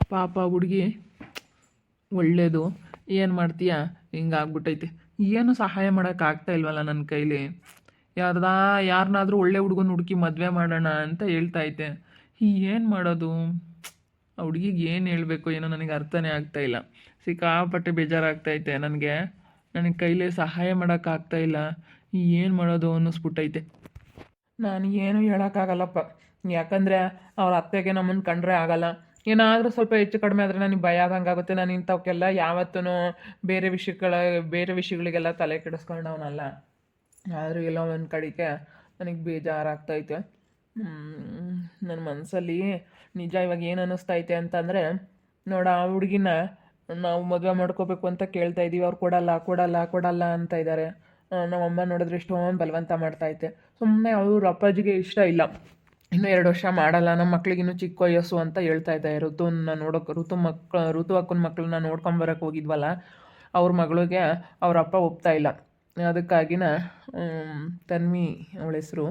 ಪಾಪ ಹುಡುಗಿ ಒಳ್ಳೇದು. ಏನು ಮಾಡ್ತೀಯ, ಹಿಂಗಾಗ್ಬಿಟ್ಟೈತೆ. ಏನು ಸಹಾಯ ಮಾಡೋಕ್ಕಾಗ್ತಾ ಇಲ್ವಲ್ಲ ನನ್ನ ಕೈಲಿ. ಯಾರನ್ನಾದ್ರೂ ಒಳ್ಳೆ ಹುಡುಗನ ಹುಡುಕಿ ಮದುವೆ ಮಾಡೋಣ ಅಂತ ಹೇಳ್ತೈತೆ. ಏನು ಮಾಡೋದು? ಆ ಹುಡುಗಿಗೆ ಏನು ಹೇಳಬೇಕು ಏನೋ ನನಗೆ ಅರ್ಥನೇ ಆಗ್ತಾಯಿಲ್ಲ. ಸಿಕ್ಕಾಪಟ್ಟೆ ಬೇಜಾರಾಗ್ತೈತೆ ನನಗೆ. ನನಗೆ ಕೈಲಿ ಸಹಾಯ ಮಾಡೋಕ್ಕಾಗ್ತಾಯಿಲ್ಲ. ಏನು ಮಾಡೋದು ಅನ್ನಿಸ್ಬಿಟ್ಟೈತೆ. ನಾನು ಏನು ಹೇಳೋಕ್ಕಾಗಲ್ಲಪ್ಪ. ಯಾಕಂದರೆ ಅವ್ರ ಅತ್ತೆಗೆ ನಮ್ಮನ್ನು ಕಂಡ್ರೆ ಆಗಲ್ಲ. ಏನಾದರೂ ಸ್ವಲ್ಪ ಹೆಚ್ಚು ಕಡಿಮೆ ಆದರೆ ನನಗೆ ಭಯ ಆದಂಗಾಗುತ್ತೆ. ನಾನು ಇಂಥವಕ್ಕೆಲ್ಲ ಯಾವತ್ತೂ ಬೇರೆ ವಿಷಯಗಳಿಗೆಲ್ಲ ತಲೆ ಕೆಡಿಸ್ಕೊಂಡವನಲ್ಲ. ಆದರೂ ಎಲ್ಲೋ ಒಂದು ಕಡೆಗೆ ನನಗೆ ಬೇಜಾರಾಗ್ತೈತೆ. ನನ್ನ ಮನಸ್ಸಲ್ಲಿ ನಿಜ ಇವಾಗ ಏನು ಅನ್ನಿಸ್ತೈತೆ ಅಂತಂದರೆ, ನೋಡ ಆ ಹುಡುಗಿನ ನಾವು ಮದುವೆ ಮಾಡ್ಕೋಬೇಕು ಅಂತ ಕೇಳ್ತಾ ಇದ್ದೀವಿ. ಅವ್ರು ಕೊಡಲ್ಲ ಕೊಡಲ್ಲ ಕೊಡಲ್ಲ ಅಂತ ಇದ್ದಾರೆ. ನಮ್ಮಮ್ಮ ನೋಡಿದ್ರೆ ಇಷ್ಟೊಂದು ಬಲವಂತ ಮಾಡ್ತೈತೆ. ಸುಮ್ಮನೆ ಅವ್ರ ಅಪ್ಪಾಜಿಗೆ ಇಷ್ಟ ಇಲ್ಲ, ಇನ್ನೂ 2 ವರ್ಷ ಮಾಡಲ್ಲ, ನಮ್ಮ ಮಕ್ಳಿಗೆ ಇನ್ನೂ ಚಿಕ್ಕ ವಯಸ್ಸು ಅಂತ ಹೇಳ್ತಾ ಇದ್ದೆ. ಋತುನ ನೋಡೋಕೆ ಋತು ಅಕ್ಕನ ಮಕ್ಕಳನ್ನ ನೋಡ್ಕೊಂಬರಕ್ಕೆ ಹೋಗಿದ್ವಲ್ಲ, ಅವ್ರ ಮಗಳಿಗೆ ಅವ್ರ ಅಪ್ಪ ಒಪ್ತಾ ಇಲ್ಲ. ಅದಕ್ಕಾಗಿನ ತನ್ವಿ ಅವಳ ಹೆಸರು,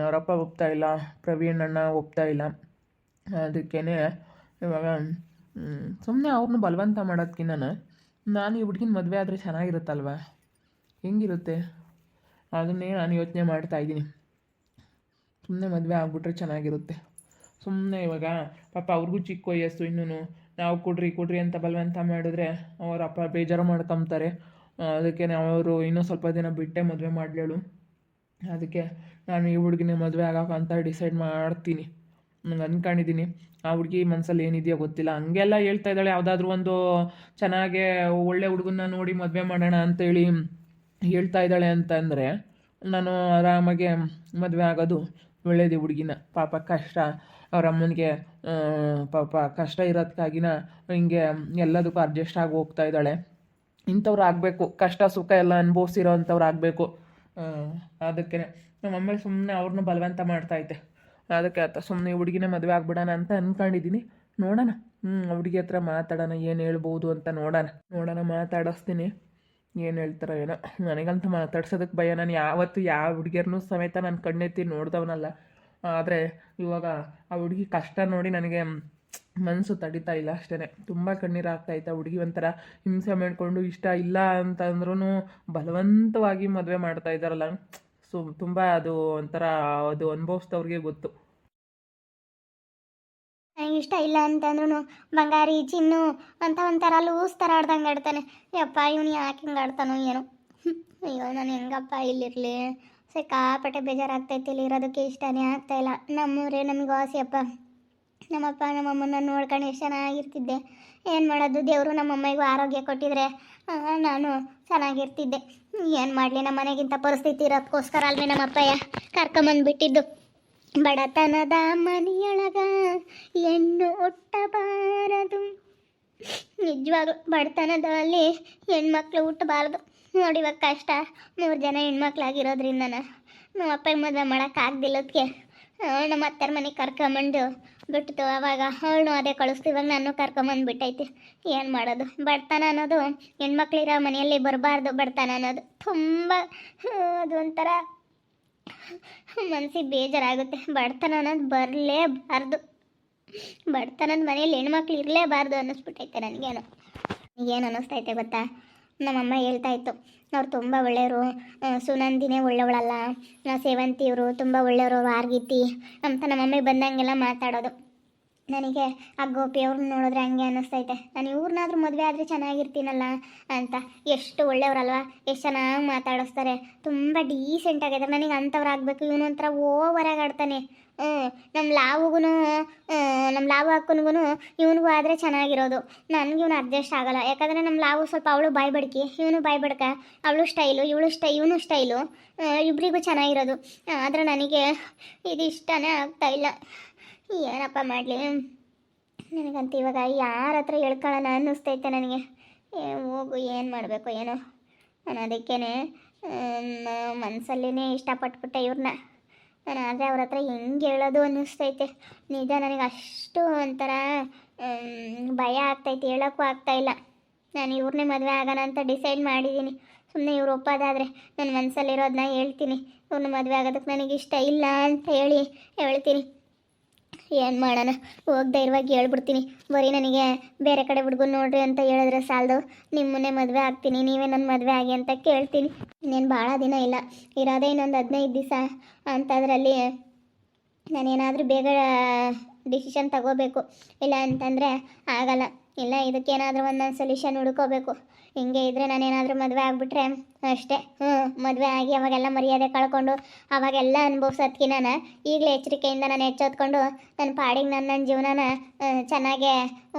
ಅವರಪ್ಪ ಒಪ್ತಾ ಇಲ್ಲ, ಪ್ರವೀಣ್ ಅಣ್ಣ ಒಪ್ತಾ ಇಲ್ಲ. ಅದಕ್ಕೇ ಇವಾಗ ಸುಮ್ಮನೆ ಅವ್ರನ್ನ ಬಲವಂತ ಮಾಡೋದಕ್ಕಿಂತ ನಾನು ಈ ಹುಡುಗಿನ ಮದುವೆ ಆದರೆ ಚೆನ್ನಾಗಿರುತ್ತಲ್ವ? ಹೆಂಗಿರುತ್ತೆ ಅದನ್ನೇ ನಾನು ಯೋಚನೆ ಮಾಡ್ತಾಯಿದ್ದೀನಿ. ಸುಮ್ಮನೆ ಮದುವೆ ಆಗ್ಬಿಟ್ರೆ ಚೆನ್ನಾಗಿರುತ್ತೆ. ಸುಮ್ಮನೆ ಇವಾಗ ಪಾಪ ಅವ್ರಿಗೂ ಚಿಕ್ಕ ವಯಸ್ಸು, ಇನ್ನೂ ನಾವು ಕೊಡ್ರಿ ಅಂತ ಬಲವಂತ ಮಾಡಿದ್ರೆ ಅವರ ಅಪ್ಪ ಬೇಜಾರು ಮಾಡ್ಕೊಂತಾರೆ. ಅದಕ್ಕೆ ಅವರು ಇನ್ನೂ ಸ್ವಲ್ಪ ದಿನ ಬಿಟ್ಟೆ ಮದುವೆ ಮಾಡಲೇಳು. ಅದಕ್ಕೆ ನಾನು ಈ ಹುಡುಗಿನ ಮದುವೆ ಆಗೋಕ್ಕಂತ ಡಿಸೈಡ್ ಮಾಡ್ತೀನಿ. ನಂಗೆ ಅಂದ್ಕೊಂಡಿದ್ದೀನಿ. ಆ ಹುಡುಗಿ ಮನಸ್ಸಲ್ಲಿ ಏನಿದೆಯೋ ಗೊತ್ತಿಲ್ಲ. ಹಂಗೆಲ್ಲ ಹೇಳ್ತಾ ಇದ್ದಾಳೆ, ಯಾವುದಾದ್ರೂ ಒಂದು ಚೆನ್ನಾಗೆ ಒಳ್ಳೆ ಹುಡುಗನ್ನ ನೋಡಿ ಮದುವೆ ಮಾಡೋಣ ಅಂತೇಳಿ ಹೇಳ್ತಾ ಇದ್ದಾಳೆ ಅಂತಂದರೆ ನಾನು ಆರಾಮಾಗೆ ಮದುವೆ ಆಗೋದು ಒಳ್ಳೇದು. ಹುಡುಗಿನ ಪಾಪ ಕಷ್ಟ, ಅವ್ರ ಅಮ್ಮನಿಗೆ ಪಾಪ ಕಷ್ಟ ಇರೋದಕ್ಕಾಗಿನ ಹಿಂಗೆ ಎಲ್ಲದಕ್ಕೂ ಅಡ್ಜಸ್ಟ್ ಆಗಿ ಹೋಗ್ತಾ ಇದ್ದಾಳೆ. ಇಂಥವ್ರು ಆಗಬೇಕು, ಕಷ್ಟ ಸುಖ ಎಲ್ಲ ಅನುಭವಿಸಿರೋ ಅಂಥವ್ರು ಆಗಬೇಕು. ಅದಕ್ಕೆ ನಮ್ಮಮ್ಮ ಸುಮ್ಮನೆ ಅವ್ರನ್ನ ಬಲವಂತ ಮಾಡ್ತೈತೆ. ಅದಕ್ಕೆ ಆತ ಸುಮ್ಮನೆ ಹುಡುಗಿನ ಮದುವೆ ಆಗ್ಬಿಡೋಣ ಅಂತ ಅಂದ್ಕೊಂಡಿದ್ದೀನಿ. ನೋಡೋಣ, ಹುಡುಗಿ ಹತ್ರ ಮಾತಾಡೋಣ, ಏನು ಹೇಳ್ಬೋದು ಅಂತ ನೋಡೋಣ ಮಾತಾಡಿಸ್ತೀನಿ. ಏನು ಹೇಳ್ತಾರೋ ಏನೋ. ನನಗಂತೂ ಮಾತಾಡ್ಸೋದಕ್ಕೆ ಭಯ. ನಾನು ಯಾವತ್ತೂ ಯಾವ ಹುಡುಗಿಯರನ್ನೂ ಸಮೇತ ನಾನು ಕಣ್ಣೆತ್ತಿ ನೋಡ್ದವನಲ್ಲ. ಆದರೆ ಇವಾಗ ಆ ಹುಡುಗಿ ಕಷ್ಟ ನೋಡಿ ನನಗೆ ಮನಸ್ಸು ತಡಿತಾ ಇಲ್ಲ ಅಷ್ಟೇ. ತುಂಬ ಕಣ್ಣೀರು ಆಗ್ತಾಯಿತ್ತು. ಆ ಹುಡುಗಿ ಒಂಥರ ಹಿಂಸೆ ಮಾಡಿಕೊಂಡು ಇಷ್ಟ ಇಲ್ಲ ಅಂತಂದ್ರೂ ಬಲವಂತವಾಗಿ ಮದುವೆ ಮಾಡ್ತಾ ಇದ್ದಾರಲ್ಲ. ತುಂಬ ಅದು ಒಂಥರ ಅದು ಅನುಭವಿಸ್ದವ್ರಿಗೆ ಗೊತ್ತು. ನನಗೆ ಇಷ್ಟ ಇಲ್ಲ ಅಂತಂದ್ರೂ ಬಂಗಾರಿ ಚಿನ್ನು ಅಂತ ಒಂಥರ ಲೂಸ್ ಥರ ಆಡ್ದಂಗೆ ಆಡ್ತಾನೆ. ಯಪ್ಪ ಇವನು ಯಾಕೆ ಹಿಂಗೆ ಆಡ್ತಾನೋ ಏನೋ. ಅಯ್ಯೋ ನಾನು ಹೆಂಗಪ್ಪ ಇಲ್ಲಿರಲಿ, ಸಿಕ್ಕಾಪಟ್ಟೆ ಬೇಜಾರಾಗ್ತೈತಿ. ಇಲ್ಲಿ ಇರೋದಕ್ಕೆ ಇಷ್ಟನೇ ಆಗ್ತಾಯಿಲ್ಲ. ನಮ್ಮೂರೇ ನಮಗೆ ಆಸೆಯಪ್ಪ. ನಮ್ಮಪ್ಪ ನಮ್ಮಮ್ಮನ ನೋಡ್ಕೊಂಡು ಎಷ್ಟು ಚೆನ್ನಾಗಿರ್ತಿದ್ದೆ. ಏನು ಮಾಡೋದು, ದೇವರು ನಮ್ಮಮ್ಮನಿಗೂ ಆರೋಗ್ಯ ಕೊಟ್ಟಿದ್ರೆ ನಾನು ಚೆನ್ನಾಗಿರ್ತಿದ್ದೆ. ಏನು ಮಾಡಲಿ, ನಮ್ಮ ಮನೆಗಿಂತ ಪರಿಸ್ಥಿತಿ ಇರೋದಕ್ಕೋಸ್ಕರ ಅಲ್ವೇ ನಮ್ಮಪ್ಪಯ್ಯ ಕರ್ಕೊಂಬಂದುಬಿಟ್ಟಿದ್ದು. ಬಡತನದ ಮನೆಯೊಳಗ ಹೆಣ್ಣು ಹುಟ್ಟಬಾರದು. ನಿಜವಾಗ್ಲೂ ಬಡತನದಲ್ಲಿ ಹೆಣ್ಮಕ್ಳು ಹುಟ್ಟಬಾರ್ದು. ನೋಡಿ ಇವಾಗ ಕಷ್ಟ, 3 ಜನ ಹೆಣ್ಮಕ್ಳಾಗಿರೋದ್ರಿಂದ ನಮ್ಮ ಅಪ್ಪಗೆ ಮದುವೆ ಮಾಡೋಕ್ಕಾಗ್ದಿಲ್ಲದಕ್ಕೆ ನಮ್ಮ ಅತ್ತರ ಮನೆಗೆ ಕರ್ಕೊಂಬಂದು ಬಿಟ್ಟು ಅವಾಗ ಅವಳು ಅದೇ ಕಳಿಸ್ತು. ಇವಾಗ ನಾನು ಕರ್ಕೊಂಬಂದುಬಿಟ್ಟೈತಿ. ಏನು ಮಾಡೋದು, ಬಡತನ ಅನ್ನೋದು ಹೆಣ್ಮಕ್ಳಿರೋ ಮನೆಯಲ್ಲಿ ಬರಬಾರ್ದು. ಬಡತನ ಅನ್ನೋದು ತುಂಬ ಅದು ಒಂಥರ ಮನಸ್ಸಿಗೆ ಬೇಜಾರಾಗುತ್ತೆ. ಬಡತನ ಅನ್ನೋದು ಬರಲೇಬಾರ್ದು. ಬಡತನದ ಮನೆಯಲ್ಲಿ ಹೆಣ್ಮಕ್ಳು ಇರಲೇಬಾರ್ದು ಅನ್ನಿಸ್ಬಿಟ್ಟೈತೆ ನನಗೇನು. ಏನು ಅನ್ನಿಸ್ತೈತೆ ಗೊತ್ತಾ, ನಮ್ಮಮ್ಮ ಹೇಳ್ತಾ ಇತ್ತು, ಅವ್ರು ತುಂಬ ಒಳ್ಳೆಯವರು, ಸುನಂದಿನೇ ಒಳ್ಳೆಯವಳಲ್ಲ, ಸೇವಂತಿಯವರು ತುಂಬ ಒಳ್ಳೆಯವರು, ವಾರ್ಗೀತಿ ಅಂತ ನಮ್ಮಮ್ಮಗೆ ಬಂದಂಗೆಲ್ಲ ಮಾತಾಡೋದು. ನನಗೆ ಆ ಗೋಪಿ ಅವ್ರನ್ನ ನೋಡಿದ್ರೆ ಹಂಗೆ ಅನ್ನಿಸ್ತೈತೆ. ನಾನು ಇವ್ರನ್ನಾದ್ರೂ ಮದುವೆ ಆದರೆ ಚೆನ್ನಾಗಿರ್ತೀನಲ್ಲ ಅಂತ. ಎಷ್ಟು ಒಳ್ಳೆಯವರಲ್ವ, ಎಷ್ಟು ಚೆನ್ನಾಗಿ ಮಾತಾಡಿಸ್ತಾರೆ, ತುಂಬ ಡೀಸೆಂಟ್ ಆಗಿದ್ದಾರೆ. ನನಗೆ ಅಂಥವ್ರು ಆಗಬೇಕು. ಇವನು ಒಂಥರ ಓವರಾಗಿ ಆಡ್ತಾನೆ. ನಮ್ಮ ಲಾವು ಅಕ್ಕನಿಗೂ ಇವನಿಗೂ ಆದರೆ ಚೆನ್ನಾಗಿರೋದು. ನನಗೆ ಇವನು ಅಡ್ಜಸ್ಟ್ ಆಗಲ್ಲ. ಯಾಕಂದರೆ ನಮ್ಮ ಲಾವು ಸ್ವಲ್ಪ ಅವಳು ಬಾಯಿ ಬಡ್ಕಿ, ಇವನು ಬಾಯಿ ಬಡ್ಕ, ಅವಳು ಸ್ಟೈಲು ಇವನು ಸ್ಟೈಲು, ಇಬ್ಬರಿಗೂ ಚೆನ್ನಾಗಿರೋದು. ಆದರೆ ನನಗೆ ಇದು ಇಷ್ಟನೇ ಆಗ್ತಾಯಿಲ್ಲ. ಏನಪ್ಪ ಮಾಡಲಿ, ನನಗಂತ ಇವಾಗ ಯಾರ ಹತ್ರ ಹೇಳ್ಕೊಳ್ಳೋಣ ಅನ್ನಿಸ್ತೈತೆ ನನಗೆ. ಹೋಗು, ಏನು ಮಾಡಬೇಕು ಏನೋ. ನಾನು ಅದಕ್ಕೇ ಮನಸ್ಸಲ್ಲೇ ಇಷ್ಟಪಟ್ಬಿಟ್ಟೆ ಇವ್ರನ್ನ. ನಾನು ಆದರೆ ಅವ್ರ ಹತ್ರ ಹೆಂಗೆ ಹೇಳೋದು ಅನ್ನಿಸ್ತೈತೆ. ನಿಜ ನನಗೆ ಅಷ್ಟು ಒಂಥರ ಭಯ ಆಗ್ತೈತೆ, ಹೇಳೋಕ್ಕೂ ಆಗ್ತಾಯಿಲ್ಲ. ನಾನು ಇವ್ರನ್ನೇ ಮದುವೆ ಆಗೋಣ ಅಂತ ಡಿಸೈಡ್ ಮಾಡಿದ್ದೀನಿ. ಸುಮ್ಮನೆ ಇವ್ರು ಒಪ್ಪೋದಾದರೆ ನನ್ನ ಮನಸ್ಸಲ್ಲಿರೋದನ್ನ ಹೇಳ್ತೀನಿ. ಇವ್ರನ್ನ ಮದುವೆ ಆಗೋದಕ್ಕೆ ನನಗೆ ಇಷ್ಟ ಇಲ್ಲ ಅಂತ ಹೇಳ್ತೀನಿ. ಏನು ಮಾಡೋಣ, ಹೋಗ್ದೆ ಇರುವಾಗ ಹೇಳ್ಬಿಡ್ತೀನಿ. ಬರೀ ನನಗೆ ಬೇರೆ ಕಡೆ ಹುಡುಗನ್ ನೋಡ್ರಿ ಅಂತ ಹೇಳಿದ್ರೆ ಸಾಲದು, ನಿಮ್ಮನ್ನೇ ಮದುವೆ ಆಗ್ತೀನಿ, ನೀವೇ ನನ್ನ ಮದುವೆ ಆಗಿ ಅಂತ ಕೇಳ್ತೀನಿ. ಇನ್ನೇನು ಭಾಳ ದಿನ ಇಲ್ಲ, ಇರೋದೇ ಇನ್ನೊಂದು 15 ದಿವಸ. ಅಂಥದ್ರಲ್ಲಿ ನಾನೇನಾದರೂ ಬೇಗ ಡಿಸಿಷನ್ ತಗೋಬೇಕು, ಇಲ್ಲ ಅಂತಂದರೆ ಆಗಲ್ಲ. ಇಲ್ಲ ಇದಕ್ಕೇನಾದರೂ ಒಂದೊಂದು ಸೊಲ್ಯೂಷನ್ ಹುಡ್ಕೋಬೇಕು. ಹಿಂಗೆ ಇದ್ದರೆ ನಾನೇನಾದರೂ ಮದುವೆ ಆಗಿಬಿಟ್ರೆ ಅಷ್ಟೇ. ಮದುವೆ ಆಗಿ ಅವಾಗೆಲ್ಲ ಮರ್ಯಾದೆ ಕಳ್ಕೊಂಡು ಅವಾಗೆಲ್ಲ ಅನುಭವ್ಸೋದಕ್ಕೆ ನಾನು ಈಗಲೇ ಎಚ್ಚರಿಕೆಯಿಂದ ನಾನು ಎಚ್ಚೋತ್ಕೊಂಡು ನನ್ನ ಪಾಡಿಗೆ ನನ್ನ ಜೀವನನ ಚೆನ್ನಾಗೇ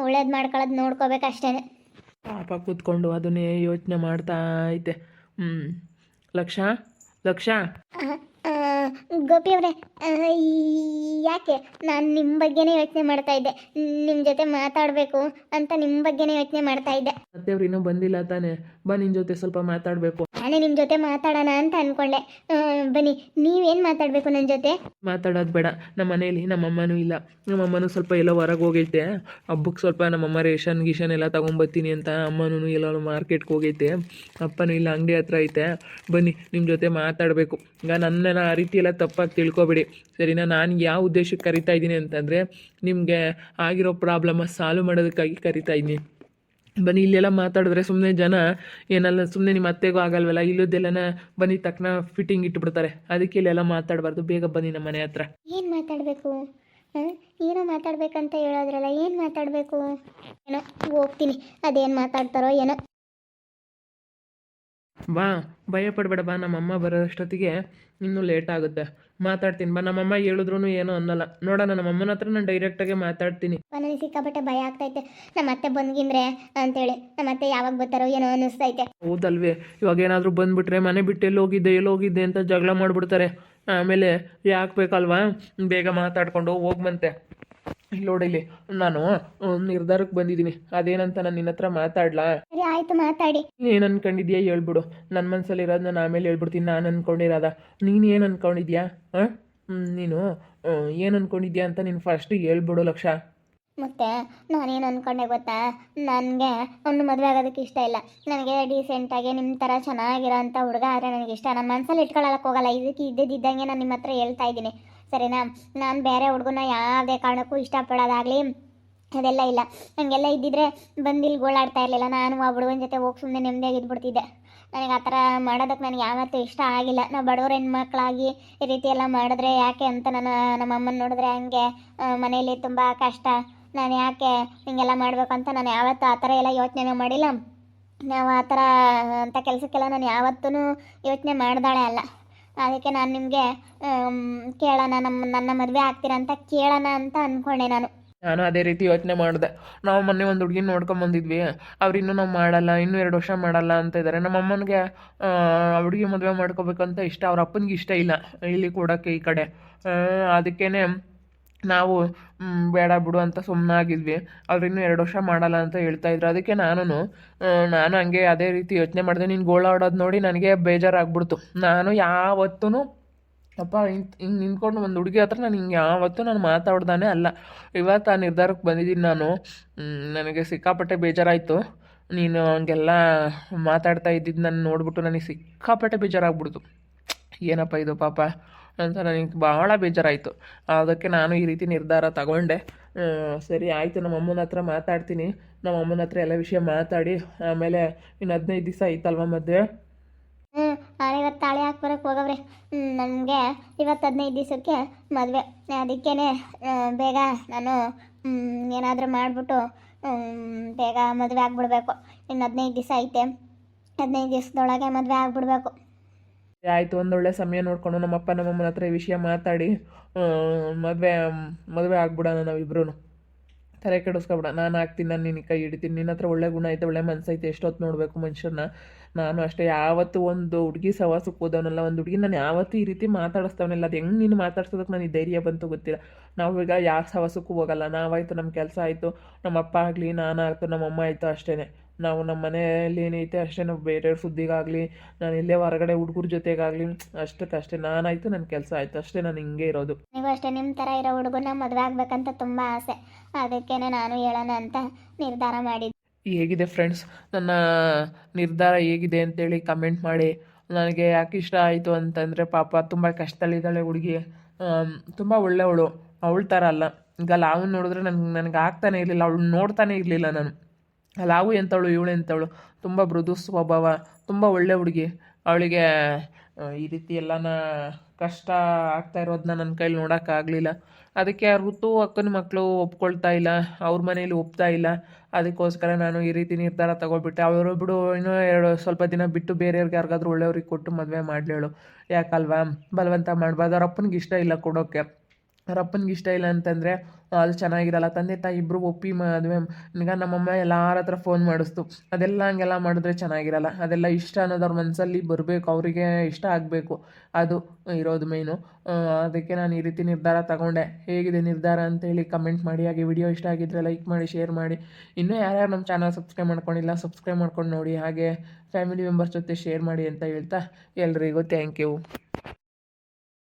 ಒಳ್ಳೇದು ಮಾಡ್ಕೊಳ್ಳೋದು ನೋಡ್ಕೋಬೇಕು ಅಷ್ಟೇ. ಪಾಪ ಕೂತ್ಕೊಂಡು ಅದನ್ನೇ ಯೋಚನೆ ಮಾಡ್ತಾ ಐತೆ. ಲಕ್ಷ ಲಕ್ಷ ಗೋಪಿ ಅವರೇ, ಯಾಕೆ ನಾನು ನಿಮ್ಮ ಬಗ್ಗೆನೇ ಯೋಚನೆ ಮಾಡ್ತಾ ಇದ್ದೆ. ನಿಮ್ಮ ಜೊತೆ ಮಾತಾಡಬೇಕು ಅಂತ ನಿಮ್ಮ ಬಗ್ಗೆನೇ ಯೋಚನೆ ಮಾಡ್ತಾ ಇದ್ದೆ. ಮತ್ತೆವ್ರು ಇನ್ನೂ ಬಂದಿಲ್ಲ ತಾನೇ, ಬಾ ನಿನ್ನ ಜೊತೆ ಸ್ವಲ್ಪ ಮಾತಾಡಬೇಕು. ನಾನೇ ನಿಮ್ಮ ಜೊತೆ ಮಾತಾಡೋಣ ಅಂತ ಅಂದ್ಕೊಂಡೆ. ಬನ್ನಿ, ನೀವೇನು ಮಾತಾಡಬೇಕು ನನ್ನ ಜೊತೆ? ಮಾತಾಡೋದು ಬೇಡ, ನಮ್ಮ ಮನೇಲಿ ನಮ್ಮಮ್ಮನೂ ಇಲ್ಲ. ನಮ್ಮಮ್ಮನೂ ಸ್ವಲ್ಪ ಎಲ್ಲೋ ಹೊರಗೆ ಹೋಗೈತೆ, ಹಬ್ಬಕ್ಕೆ ಸ್ವಲ್ಪ ನಮ್ಮಮ್ಮ ರೇಷನ್ ಗೀಷನ್ ಎಲ್ಲ ತೊಗೊಂಬರ್ತೀನಿ ಅಂತ. ಅಮ್ಮನೂ ಎಲ್ಲೋ ಮಾರ್ಕೆಟ್ಗೆ ಹೋಗೈತೆ, ಅಪ್ಪನೂ ಇಲ್ಲ ಅಂಗಡಿ ಹತ್ರ ಐತೆ. ಬನ್ನಿ ನಿಮ್ಮ ಜೊತೆ ಮಾತಾಡಬೇಕು. ಈಗ ನನ್ನನ್ನು ಆ ರೀತಿ ಎಲ್ಲ ತಪ್ಪಾಗಿ ತಿಳ್ಕೊಬೇಡಿ ಸರಿನಾ. ನಾನು ಯಾವ ಉದ್ದೇಶಕ್ಕೆ ಕರಿತಾ ಇದ್ದೀನಿ ಅಂತಂದರೆ ನಿಮಗೆ ಆಗಿರೋ ಪ್ರಾಬ್ಲಮ್ ಸಾಲ್ವ್ ಮಾಡೋದಕ್ಕಾಗಿ ಕರಿತಾ ಇದ್ದೀನಿ. ಬನ್ನಿ, ಇಲ್ಲೆಲ್ಲ ಮಾತಾಡಿದ್ರೆ ಸುಮ್ಮನೆ ಜನ ಏನಲ್ಲ, ಸುಮ್ಮನೆ ನಿಮ್ಮ ಅತ್ತೆಗೂ ಆಗಲ್ವಲ್ಲ, ಇಲ್ಲದೆಲ್ಲನ ಬನ್ನಿ ತಕ್ಷಣ ಫಿಟ್ಟಿಂಗ್ ಇಟ್ಬಿಡ್ತಾರೆ. ಅದಕ್ಕೆ ಇಲ್ಲೆಲ್ಲ ಮಾತಾಡಬಾರ್ದು. ಬೇಗ ಬನ್ನಿ ನಮ್ಮ ಮನೆ ಹತ್ರ. ಏನು ಮಾತಾಡಬೇಕು? ಏನೋ ಮಾತಾಡ್ಬೇಕಂತ ಹೇಳೋದ್ರಲ್ಲ, ಏನು ಮಾತಾಡಬೇಕು? ಏನೋ ಹೋಗ್ತೀನಿ, ಅದೇನು ಮಾತಾಡ್ತಾರೋ ಏನೋ. ಬಾ, ಭಯ ಪಡಬೇಡ, ಬಾ. ನಮ್ಮಮ್ಮ ಬರೋಷ್ಟೊತ್ತಿಗೆ ಇನ್ನೂ ಲೇಟ್ ಆಗುತ್ತೆ. ಮಾತಾಡ್ತೀನಿ ಬಾ. ನಮ್ಮಮ್ಮ ಹೇಳಿದ್ರು ಏನೋ ಅನ್ನಲ್ಲ. ನೋಡೋಣ, ನಮ್ಮಮ್ಮನ ಹತ್ರ ನಾನು ಡೈರೆಕ್ಟಾಗೆ ಮಾತಾಡ್ತೀನಿ. ನನಗೆ ಸಿಕ್ಕಾಪಟ್ಟೆ ಭಯ ಆಗ್ತೈತೆ, ನಮ್ಮ ಅತ್ತೆ ಬಂದ್ಗಿಂದ್ರೆ ಅಂತೇಳಿ. ನಮ್ಮ ಅತ್ತೆ ಯಾವಾಗ ಬರ್ತಾರೋ ಏನೋ ಅನ್ನಿಸ್ತೈತೆ. ಹೌದಲ್ವೇ, ಇವಾಗ ಏನಾದರೂ ಬಂದುಬಿಟ್ರೆ ಮನೆ ಬಿಟ್ಟು ಎಲ್ಲೋಗಿದ್ದೆ ಅಂತ ಜಗಳ ಮಾಡಿಬಿಡ್ತಾರೆ. ಆಮೇಲೆ ಯಾಕೆ ಬೇಕಲ್ವಾ, ಬೇಗ ಮಾತಾಡ್ಕೊಂಡು ಹೋಗ್ಬಂತೆ. ಇಲ್ಲಿ ನೋಡಿಲಿ, ನಾನು ನಿರ್ಧಾರಕ್ಕೆ ಬಂದಿದ್ದೀನಿ. ಅದೇನಂತ ನಾನು ನಿನ್ನ ಹತ್ರ ಮಾತಾಡ್ಲಾ? ಸರಿ ಆಯ್ತು, ಮಾತಾಡಿ. ಏನು ಅನ್ಕೊಂಡಿದ್ಯಾ ಹೇಳ್ಬಿಡು. ನನ್ನ ಮನಸ್ಸಲ್ಲಿರೋದು ನಾನು ಆಮೇಲೆ ಹೇಳ್ಬಿಡ್ತೀನಿ. ನಾನು ಅಂದ್ಕೊಂಡಿರೋದ, ನೀನು ಏನು ಅಂದ್ಕೊಂಡಿದ್ಯಾ? ನೀನು ಏನು ಅಂದ್ಕೊಂಡಿದ್ಯಾ ಅಂತ ನೀನು ಫಸ್ಟ್ ಹೇಳ್ಬಿಡು ಲಕ್ಷ. ಮತ್ತೆ ನಾನೇನು ಅಂದ್ಕೊಂಡೆ ಗೊತ್ತಾ, ನನಗೆ ಒಂದು ಮದುವೆ ಆಗೋದಕ್ಕೆ ಇಷ್ಟ ಇಲ್ಲ. ನನಗೆ ಡೀಸೆಂಟಾಗಿ ನಿಮ್ಮ ಥರ ಚೆನ್ನಾಗಿರೋ ಅಂಥ ಹುಡುಗ ಆದರೆ ನನಗಿಷ್ಟ. ನನ್ನ ಮನಸ್ಸಲ್ಲಿ ಇಟ್ಕೊಳ್ಳೋಕೆ ಹೋಗಲ್ಲ. ಇದಕ್ಕೆ ಇದ್ದಿದ್ದಂಗೆ ನಾನು ನಿಮ್ಮ ಹತ್ರ ಹೇಳ್ತಾ ಇದ್ದೀನಿ ಸರಿನಾ. ನಾನು ಬೇರೆ ಹುಡುಗನ ಯಾವುದೇ ಕಾರಣಕ್ಕೂ ಇಷ್ಟಪಡೋದಾಗಲಿ ಅದೆಲ್ಲ ಇಲ್ಲ. ನನಗೆಲ್ಲ ಇದ್ದಿದ್ರೆ ಬಂದಿಲ್ಲಿ ಗೋಳಾಡ್ತಾ ಇರಲಿಲ್ಲ. ನಾನು ಆ ಹುಡುಗನ ಜೊತೆ ಹೋಗಿ ಸುಮ್ಮನೆ ನೆಮ್ಮದಿಯಾಗಿ ಇದ್ಬಿಡ್ತಿದ್ದೆ. ನನಗೆ ಆ ಥರ ಮಾಡೋದಕ್ಕೆ ನನಗೆ ಯಾವತ್ತೂ ಇಷ್ಟ ಆಗಿಲ್ಲ. ನಾವು ಬಡವ್ರ ಹೆಣ್ಮಕ್ಳಾಗಿ ಈ ರೀತಿ ಎಲ್ಲ ಮಾಡಿದ್ರೆ ಯಾಕೆ ಅಂತ ನಮ್ಮ ಅಮ್ಮನ ನೋಡಿದ್ರೆ ಹಂಗೆ ಮನೇಲಿ ತುಂಬ ಕಷ್ಟ. ನಾನು ಯಾಕೆ ಹಿಂಗೆಲ್ಲ ಮಾಡಬೇಕಂತ ನಾನು ಯಾವತ್ತೂ ಆ ಥರ ಎಲ್ಲ ಯೋಚನೆ ಮಾಡಿಲ್ಲ. ನಾವು ಆ ಥರ ಅಂಥ ಕೆಲಸಕ್ಕೆಲ್ಲ ನಾನು ಯಾವತ್ತೂ ಯೋಚನೆ ಮಾಡ್ದಾಳೆ ಅಲ್ಲ. ಅದಕ್ಕೆ ನಾನು ನಿಮಗೆ ಕೇಳೋಣ, ನನ್ನ ಮದುವೆ ಆಗ್ತೀರಾ ಅಂತ ಕೇಳೋಣ ಅಂತ ಅಂದ್ಕೊಂಡೆ ನಾನು ಅದೇ ರೀತಿ ಯೋಚನೆ ಮಾಡಿದೆ. ನಾವು ಮೊನ್ನೆ ಒಂದು ಹುಡುಗಿನ ನೋಡ್ಕೊಂಬಂದಿದ್ವಿ. ಅವ್ರು ಇನ್ನೂ ನಾವು ಮಾಡಲ್ಲ, ಇನ್ನೂ 2 ವರ್ಷ ಮಾಡಲ್ಲ ಅಂತ ಇದ್ದಾರೆ. ನಮ್ಮ ಅಮ್ಮನಿಗೆ ಆ ಹುಡುಗಿ ಮದುವೆ ಮಾಡ್ಕೋಬೇಕಂತ ಇಷ್ಟ, ಅವ್ರ ಅಪ್ಪನಿಗೆ ಇಷ್ಟ ಇಲ್ಲ ಇಲ್ಲಿ ಕೊಡೋಕ್ಕೆ ಈ ಕಡೆ. ಅದಕ್ಕೇ ನಾವು ಬೇಡ ಬಿಡು ಅಂತ ಸುಮ್ಮನಾಗಿದ್ವಿ. ಅವ್ರು ಇನ್ನೂ 2 ವರ್ಷ ಮಾಡಲ್ಲ ಅಂತ ಹೇಳ್ತಾಯಿದ್ರು. ಅದಕ್ಕೆ ನಾನು ಹಂಗೆ ಅದೇ ರೀತಿ ಯೋಚನೆ ಮಾಡಿದೆ. ನೀನು ಗೋಳಾಡೋದು ನೋಡಿ ನನಗೆ ಬೇಜಾರಾಗ್ಬಿಡ್ತು. ನಾನು ಯಾವತ್ತೂ ಅಪ್ಪ ಹಿಂಗೆ ನಿಂತ್ಕೊಂಡು ಒಂದು ಹುಡುಗಿ ಹತ್ರ ನಾನು ಹಿಂಗೆ ಯಾವತ್ತೂ ನಾನು ಮಾತಾಡ್ದಾನೆ ಅಲ್ಲ. ಇವತ್ತು ಆ ನಿರ್ಧಾರಕ್ಕೆ ಬಂದಿದ್ದೀನಿ ನಾನು. ನನಗೆ ಸಿಕ್ಕಾಪಟ್ಟೆ ಬೇಜಾರಾಯಿತು. ನೀನು ಹಂಗೆಲ್ಲ ಮಾತಾಡ್ತಾ ಇದ್ದಿದ್ದು ನಾನು ನೋಡ್ಬಿಟ್ಟು ನನಗೆ ಸಿಕ್ಕಾಪಟ್ಟೆ ಬೇಜಾರಾಗ್ಬಿಡ್ತು. ಏನಪ್ಪ ಇದು ಪಾಪ ಅಂತ ನನಗೆ ಭಾಳ ಬೇಜಾರಾಯಿತು. ಅದಕ್ಕೆ ನಾನು ಈ ರೀತಿ ನಿರ್ಧಾರ ತಗೊಂಡೆ. ಸರಿ ಆಯಿತು, ನಮ್ಮ ಅಮ್ಮನ ಹತ್ರ ಮಾತಾಡ್ತೀನಿ. ನಮ್ಮ ಅಮ್ಮನ ಹತ್ರ ಎಲ್ಲ ವಿಷಯ ಮಾತಾಡಿ ಆಮೇಲೆ ಇನ್ನು 15 ದಿವಸ ಐತಲ್ವ ಮದುವೆ. ನಾನು ಇವತ್ತು ತಾಳಿ ಹಾಕ್ಬರಕ್ಕೆ ಹೋಗವ್ರೆ. ನನಗೆ ಇವತ್ತು 15 ದಿವಸಕ್ಕೆ ಮದುವೆ. ಅದಕ್ಕೇ ಬೇಗ ನಾನು ಏನಾದರೂ ಮಾಡಿಬಿಟ್ಟು ಬೇಗ ಮದುವೆ ಆಗಿಬಿಡ್ಬೇಕು. ಇನ್ನು 15 ದಿವಸ ಐತೆ, 15 ದಿವಸದೊಳಗೆ ಮದುವೆ ಆಗಿಬಿಡ್ಬೇಕು. ಆಯಿತು, ಒಂದೊಳ್ಳೆ ಸಮಯ ನೋಡಿಕೊಂಡು ನಮ್ಮಪ್ಪ ನಮ್ಮಮ್ಮನ ಹತ್ರ ಈ ವಿಷಯ ಮಾತಾಡಿ ಮದುವೆ ಆಗ್ಬಿಡೋಣ ನಾವಿಬ್ರು. ತಲೆ ಕೆಡಿಸ್ಕೊಬೇಡ, ನಾನು ಆಗ್ತೀನಿ, ನಾನು ನಿನ್ನ ಕೈ ಹಿಡಿತೀನಿ. ನಿನ್ನ ಹತ್ರ ಒಳ್ಳೆ ಗುಣ ಐತೆ, ಒಳ್ಳೆ ಮನಸ್ಸೈತೆ. ಎಷ್ಟೊತ್ತು ನೋಡಬೇಕು ಮನುಷ್ಯರನ್ನ. ನಾನು ಅಷ್ಟೇ ಯಾವತ್ತೂ ಒಂದು ಹುಡುಗಿ ಸವಾಸಕ್ಕೆ ಹೋದವನಲ್ಲ, ಒಂದು ಹುಡುಗಿ ನಾನು ಯಾವತ್ತೂ ಈ ರೀತಿ ಮಾತಾಡಿಸ್ತವನಿಲ್ಲ. ಅದು ಹೆಂಗೆ ನೀನು ಮಾತಾಡ್ಸೋದಕ್ಕೆ ನನಗೆ ಧೈರ್ಯ ಬಂತು ಗೊತ್ತಿಲ್ಲ. ನಾವು ಈಗ ಯಾವ ಸವಾಸಕ್ಕೂ ಹೋಗಲ್ಲ. ನಾವಾಯಿತು, ನಮ್ಮ ಕೆಲಸ ಆಯಿತು, ನಮ್ಮ ಅಪ್ಪ ಆಗಲಿ, ನಾನಾಯಿತು, ನಮ್ಮಮ್ಮ ಆಯಿತು, ಅಷ್ಟೇ. ನಾವು ನಮ್ಮ ಮನೆಯಲ್ಲಿ ಏನೈತೆ ಅಷ್ಟೇ. ನಾವು ಬೇರೆಯವ್ರ ಸುದ್ದಿಗಾಗಲಿ, ನಾನು ಇಲ್ಲೇ ಹೊರಗಡೆ ಹುಡುಗರ ಜೊತೆಗಾಗಲಿ ಅಷ್ಟಕ್ಕಷ್ಟೇ. ನಾನಾಯಿತು, ನನ್ನ ಕೆಲಸ ಆಯಿತು, ಅಷ್ಟೇ. ನಾನು ಹಿಂಗೆ ಇರೋದು. ನೀವು ಅಷ್ಟೇ ನಿಮ್ಮ ಥರ ಇರೋ ಹುಡುಗನ ಮದುವೆ ಆಗ್ಬೇಕಂತ ತುಂಬ ಆಸೆ. ಅದಕ್ಕೇ ನಾನು ಹೇಳೋಣ ಅಂತ ನಿರ್ಧಾರ ಮಾಡಿದ್ದೆ. ಹೇಗಿದೆ ಫ್ರೆಂಡ್ಸ್, ನನ್ನ ನಿರ್ಧಾರ ಹೇಗಿದೆ ಅಂತೇಳಿ ಕಮೆಂಟ್ ಮಾಡಿ. ನನಗೆ ಯಾಕೆ ಇಷ್ಟ ಆಯಿತು ಅಂತಂದರೆ ಪಾಪ ತುಂಬ ಕಷ್ಟದಲ್ಲಿದ್ದಾಳೆ ಹುಡುಗಿ. ತುಂಬ ಒಳ್ಳೆಯವಳು, ಅವಳ ಥರ ಅಲ್ಲ. ಈಗ ಲಾವನ್ನ ನೋಡಿದ್ರೆ ನನಗೆ ಆಗ್ತಾನೆ ಇರಲಿಲ್ಲ, ಅವಳು ನೋಡ್ತಾನೆ ಇರಲಿಲ್ಲ ನಾನು. ಲಾವು ಎಂಥವಳು ಇವಳು ಎಂಥವಳು, ತುಂಬ ಮೃದು ಸ್ವಭಾವ, ತುಂಬ ಒಳ್ಳೆ ಹುಡುಗಿ. ಅವಳಿಗೆ ಈ ರೀತಿ ಎಲ್ಲನ ಕಷ್ಟ ಆಗ್ತಾ ಇರೋದನ್ನ ನನ್ನ ಕೈಲಿ ನೋಡೋಕ್ಕಾಗಲಿಲ್ಲ. ಅದಕ್ಕೆ ಋತು ಅಕ್ಕನ ಮಕ್ಕಳು ಒಪ್ಕೊಳ್ತಾ ಇಲ್ಲ, ಅವ್ರ ಮನೇಲಿ ಒಪ್ತಾ ಇಲ್ಲ. ಅದಕ್ಕೋಸ್ಕರ ನಾನು ಈ ರೀತಿ ನಿರ್ಧಾರ ತಗೊಳ್ಬಿಟ್ಟೆ. ಅವರು ಬಿಡು, ಇನ್ನೂ ಸ್ವಲ್ಪ ದಿನ ಬಿಟ್ಟು ಬೇರೆಯವ್ರಿಗೆ ಯಾರಿಗಾದ್ರೂ ಒಳ್ಳೆಯವ್ರಿಗೆ ಕೊಟ್ಟು ಮದುವೆ ಮಾಡಲೇಳು, ಯಾಕಲ್ವಾ, ಬಲವಂತ ಮಾಡಬಾರ್ದು. ಅವ್ರ ಅಪ್ಪನಿಗೆ ಇಷ್ಟ ಇಲ್ಲ ಕೊಡೋಕ್ಕೆ. ಅವ್ರ ಅಪ್ಪನಿಗೆ ಇಷ್ಟ ಇಲ್ಲ ಅಂತಂದರೆ ಅದು ಚೆನ್ನಾಗಿರಲ್ಲ. ತಂದೆ ತಾಯಿ ಇಬ್ಬರು ಒಪ್ಪಿ ಮದುವೆ. ಈಗ ನಮ್ಮಮ್ಮ ಎಲ್ಲರ ಹತ್ರ ಫೋನ್ ಮಾಡಿಸ್ತು, ಅದೆಲ್ಲ ಹಂಗೆಲ್ಲ ಮಾಡಿದ್ರೆ ಚೆನ್ನಾಗಿರಲ್ಲ. ಅದೆಲ್ಲ ಇಷ್ಟ ಅನ್ನೋದು ಅವ್ರ ಮನಸ್ಸಲ್ಲಿ ಬರಬೇಕು, ಅವರಿಗೆ ಇಷ್ಟ ಆಗಬೇಕು, ಅದು ಇರೋದು ಮೇಯ್ನು. ಅದಕ್ಕೆ ನಾನು ಈ ರೀತಿ ನಿರ್ಧಾರ ತಗೊಂಡೆ. ಹೇಗಿದೆ ನಿರ್ಧಾರ ಅಂತೇಳಿ ಕಮೆಂಟ್ ಮಾಡಿ. ಹಾಗೆ ವಿಡಿಯೋ ಇಷ್ಟ ಆಗಿದ್ದರೆ ಲೈಕ್ ಮಾಡಿ, ಶೇರ್ ಮಾಡಿ. ಇನ್ನೂ ಯಾರ್ಯಾರು ನಮ್ಮ ಚಾನಲ್ ಸಬ್ಸ್ಕ್ರೈಬ್ ಮಾಡ್ಕೊಂಡಿಲ್ಲ, ಸಬ್ಸ್ಕ್ರೈಬ್ ಮಾಡ್ಕೊಂಡು ನೋಡಿ. ಹಾಗೆ ಫ್ಯಾಮಿಲಿ ಮೆಂಬರ್ಸ್ ಜೊತೆ ಶೇರ್ ಮಾಡಿ ಅಂತ ಹೇಳ್ತಾ ಎಲ್ರಿಗೂ ಥ್ಯಾಂಕ್ ಯು.